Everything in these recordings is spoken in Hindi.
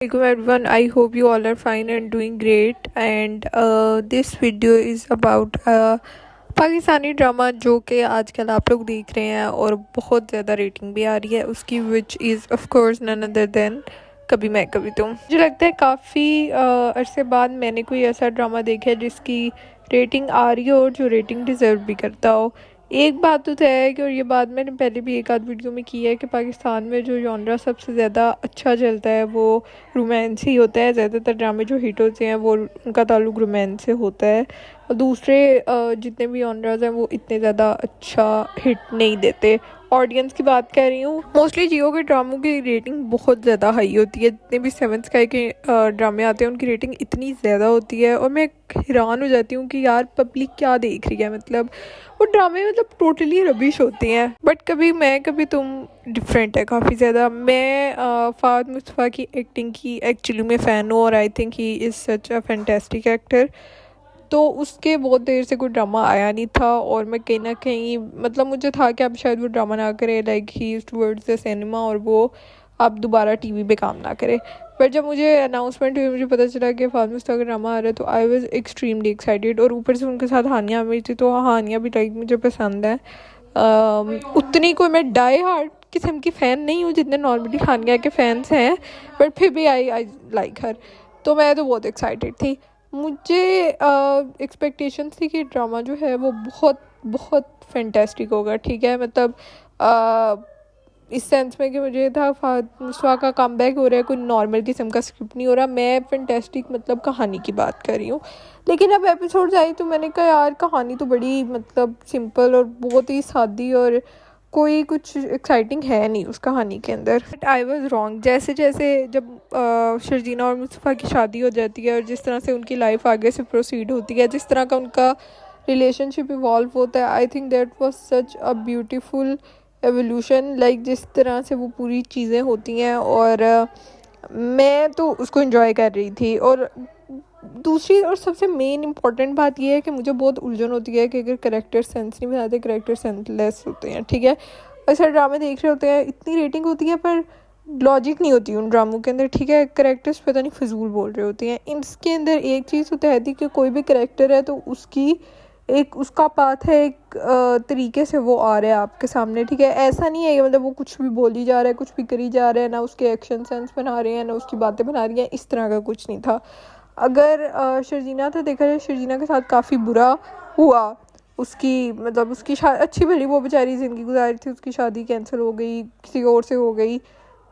Hello everyone, I hope you all are fine and doing great. And this video is about Pakistani drama जो कि आजकल आप लोग देख रहे हैं और बहुत ज़्यादा रेटिंग भी आ रही है उसकी, which is of course none other than कभी मैं कभी तुम। मुझे लगता है काफ़ी अरसे बाद मैंने कोई ऐसा ड्रामा देखा है जिसकी रेटिंग आ रही हो और जो रेटिंग डिज़र्व भी करता हो। एक बात तो तय है कि, और ये बात मैंने पहले भी एक आध वीडियो में की है, कि पाकिस्तान में जो जॉनरा सबसे ज़्यादा अच्छा चलता है वो रोमांस ही होता है। ज़्यादातर ड्रामे जो हिट होते हैं वो उनका ताल्लुक रोमांस से होता है, और दूसरे जितने भी जॉनराज हैं वो इतने ज़्यादा अच्छा हिट नहीं देते। ऑडियंस की बात कर रही हूँ, मोस्टली जियो के ड्रामों की रेटिंग बहुत ज़्यादा हाई होती है। जितने भी सेवन स्काई के ड्रामे आते हैं उनकी रेटिंग इतनी ज़्यादा होती है, और मैं हैरान हो जाती हूँ कि यार पब्लिक क्या देख रही है। मतलब वो ड्रामे मतलब टोटली रबिश होते हैं। बट कभी मैं कभी तुम डिफरेंट है काफ़ी ज़्यादा। मैं फ़ाहद मुस्तफ़ा की एक्टिंग की एक्चुअली में फ़ैन हूँ, और I think he is such a fantastic actor. तो उसके बहुत देर से कोई ड्रामा आया नहीं था, और मैं कहीं ना कहीं मतलब मुझे था कि अब शायद वो ड्रामा ना करे, like he is towards the cinema, और वो अब दोबारा टीवी पे काम ना करे। बट जब मुझे अनाउंसमेंट हुई, मुझे पता चला कि फ़ाहद मुस्तफ़ा का ड्रामा आ रहा है, तो आई वाज एक्सट्रीमली एक्साइटेड। और ऊपर से उनके साथ हानिया आमिर थी, तो हानिया भी लाइक मुझे पसंद है। उतनी कोई मैं डाई हार्ट किस्म की फ़ैन नहीं हूँ जितने नॉर्मली हानिया के फ़ैन्स हैं, बट फिर भी आई लाइक हर। तो मैं तो बहुत एक्साइटेड थी। मुझे एक्सपेक्टेशंस थी कि ड्रामा जो है वो बहुत बहुत फैंटेस्टिक होगा, ठीक है। मतलब इस सेंस में कि मुझे था फ़ाहद मुस्तफ़ा का कमबैक हो रहा है, कोई नॉर्मल किस्म का स्क्रिप्ट नहीं हो रहा। मैं फैंटेस्टिक मतलब कहानी की बात कर रही हूँ। लेकिन अब एपिसोड्स आई तो मैंने कहा यार कहानी तो बड़ी मतलब सिंपल और बहुत ही सादी, और कोई कुछ एक्साइटिंग है नहीं उस कहानी के अंदर। But I was wrong. जैसे जैसे जब शर्जीना और मुस्तफ़ा की शादी हो जाती है, और जिस तरह से उनकी लाइफ आगे से प्रोसीड होती है, जिस तरह का उनका रिलेशनशिप इवॉल्व होता है, I think that was such a beautiful evolution. Like जिस तरह से वो पूरी चीज़ें होती हैं, और मैं तो उसको एंजॉय कर रही थी। और दूसरी और सबसे मेन इम्पॉर्टेंट बात यह है कि मुझे बहुत उलझन होती है कि अगर करेक्टर सेंस नहीं बनाते, करेक्टर सेंसलेस होते हैं, ठीक है। अक्सर ड्रामे देख रहे होते हैं, इतनी रेटिंग होती है पर लॉजिक नहीं होती उन ड्रामों के अंदर, ठीक है। करेक्टर्स पता नहीं फजूल बोल रहे होते हैं। इसके अंदर एक चीज़ तो है थी कि कोई भी करेक्टर है तो उसकी एक उसका पाथ है, एक तरीके से वो आ रहा है आपके सामने, ठीक है। ऐसा नहीं है कि मतलब वो कुछ भी बोली जा रहा है, कुछ भी करी जा रहा है, ना उसके एक्शन सेंस बना रहे हैं, ना उसकी बातें बना रही हैं, इस तरह का कुछ नहीं था। अगर शर्जीना था, देखा जाए शर्जीना के साथ काफ़ी बुरा हुआ। उसकी मतलब उसकी अच्छी भली वो बेचारी ज़िंदगी गुजारी थी, उसकी शादी कैंसिल हो गई, किसी और से हो गई।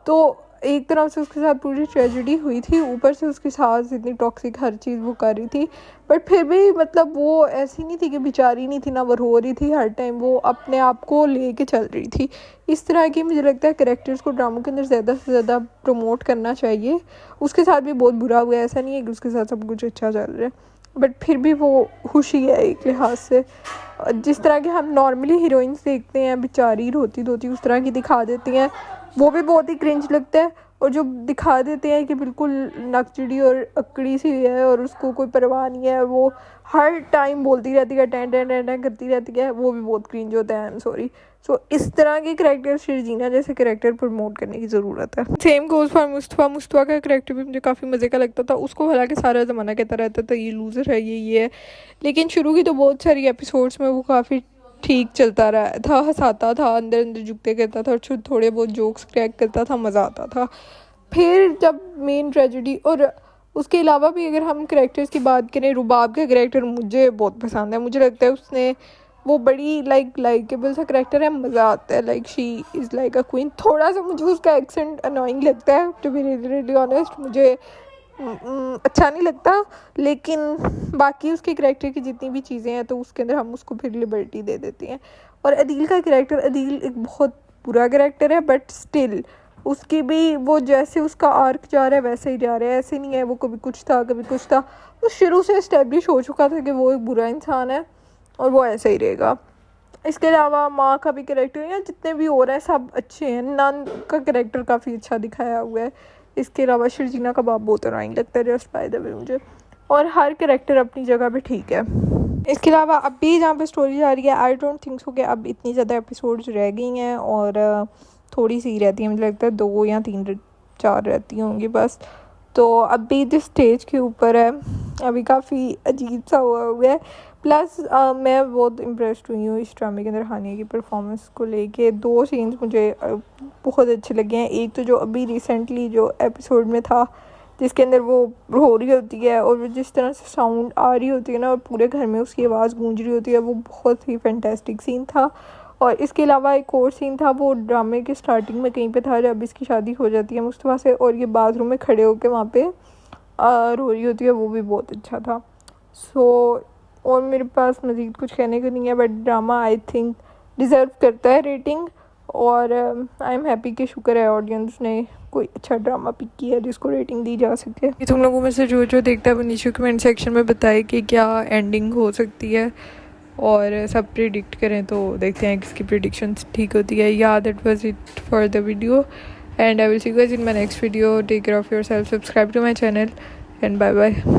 तो एक तरफ से उसके साथ पूरी ट्रेजेडी हुई थी, ऊपर से उसकी सास इतनी टॉक्सिक हर चीज़ वो कर रही थी। बट फिर भी मतलब वो ऐसी नहीं थी कि बेचारी नहीं थी, ना वो रो रही थी, हर टाइम वो अपने आप को लेके चल रही थी। इस तरह की मुझे लगता है कैरेक्टर्स को ड्रामों के अंदर ज़्यादा से ज़्यादा प्रमोट करना चाहिए। उसके साथ भी बहुत बुरा हुआ है, ऐसा नहीं है कि उसके साथ सब कुछ अच्छा चल रहा है, बट फिर भी वो खुशी है एक लिहाज से। जिस तरह के हम नॉर्मली हीरोइंस देखते हैं, बेचारी रोती धोती उस तरह की दिखा देती हैं, वो भी बहुत ही क्रिंज लगता है। और जो दिखा देते हैं कि बिल्कुल नकचिड़ी और अकड़ी सी है और उसको कोई परवाह नहीं है, और वो हर टाइम बोलती रहती है, टें टें टें टें करती रहती है, वो भी बहुत क्रिंज होता है। I am sorry. सो इस तरह के करेक्टर, शर्जीना जैसे करेक्टर प्रमोट करने की ज़रूरत है। Same goes for Mustafa. Mustafa का करेक्टर भी मुझे काफ़ी मज़े का लगता था। उसको हालांकि सारा ज़माना कहता रहता था ये लूज़र है, ये है। लेकिन शुरू की तो बहुत सारी एपिसोड्स में वो काफ़ी ठीक चलता रहा था, हंसाता था, अंदर अंदर झुकते करता था, और थोड़े बहुत जोक्स क्रैक करता था, मज़ा आता था। फिर जब मेन ट्रेजेडी, और उसके अलावा भी अगर हम करेक्टर्स की बात करें, रुबाब का करेक्टर मुझे बहुत पसंद है। मुझे लगता है उसने वो बड़ी लाइकेबल सा करेक्टर है, मज़ा आता है। Like she is like a queen. थोड़ा सा मुझे उसका एक्सेंट अनोइंग लगता है, टू बी रियली ऑनेस्ट, मुझे अच्छा नहीं लगता। लेकिन बाकी उसके करेक्टर की जितनी भी चीज़ें हैं तो उसके अंदर हम उसको फिर लिबर्टी दे देते हैं। और अदील का करेक्टर, अदील एक बहुत बुरा करेक्टर है, बट स्टिल उसकी भी वो जैसे उसका आर्क जा रहा है वैसे ही जा रहा है। ऐसे नहीं है वो कभी कुछ था कभी कुछ था, वो शुरू से इस्टेब्लिश हो चुका था कि वो एक बुरा इंसान है, और वो ऐसे ही रहेगा। इसके अलावा माँ का भी करेक्टर, या जितने भी हो रहे हैं सब अच्छे हैं। नन का करेक्टर काफ़ी अच्छा दिखाया हुआ है। इसके अलावा शर्जीना का बाप बहुत अनोइंग लगता है जस्ट बाय द वे मुझे, और हर करेक्टर अपनी जगह पे ठीक है। इसके अलावा अब भी जहाँ पे स्टोरी जा रही है, आई डोंट थिंक सो कि अब इतनी ज़्यादा एपिसोड्स रह गई हैं, और थोड़ी सी रहती है, मुझे लगता है 2 या 3 4 रहती होंगी बस। तो अभी जिस स्टेज के ऊपर है अभी काफ़ी अजीब सा हुआ है। प्लस मैं बहुत इम्प्रेस्ड हुई हूँ इस ड्रामे के अंदर हानिया की परफॉर्मेंस को लेके। 2 सीन्स मुझे बहुत अच्छे लगे हैं। एक तो जो अभी रिसेंटली जो एपिसोड में था जिसके अंदर वो रो रही होती है और वो जिस तरह से साउंड आ रही होती है ना और पूरे घर में उसकी आवाज़ गूंज रही होती है, वो बहुत ही फैंटेस्टिक सीन था। और इसके अलावा एक और सीन था वो ड्रामे के स्टार्टिंग में कहीं पे था जब इसकी शादी हो जाती है मुस्तफ़ा से और ये बाथरूम में खड़े होकर वहाँ पे रो रही होती है, वो भी बहुत अच्छा था। और मेरे पास मज़ीद कुछ कहने को नहीं है, but drama I think deserve करता है रेटिंग। और आई एम हैप्पी कि शुक्र है ऑडियंस ने कोई अच्छा ड्रामा पिक किया है जिसको रेटिंग दी जा सके। तुम लोगों में से जो देखता है वो नीचे कमेंट सेक्शन में बताए कि क्या एंडिंग हो सकती है और सब प्रिडिक्ट करें, तो देखते हैं किसकी प्रिडिक्शंस ठीक होती है। Yeah that was it for the video and I will see you guys in my next video. Take care of yourself, subscribe to my channel and bye bye.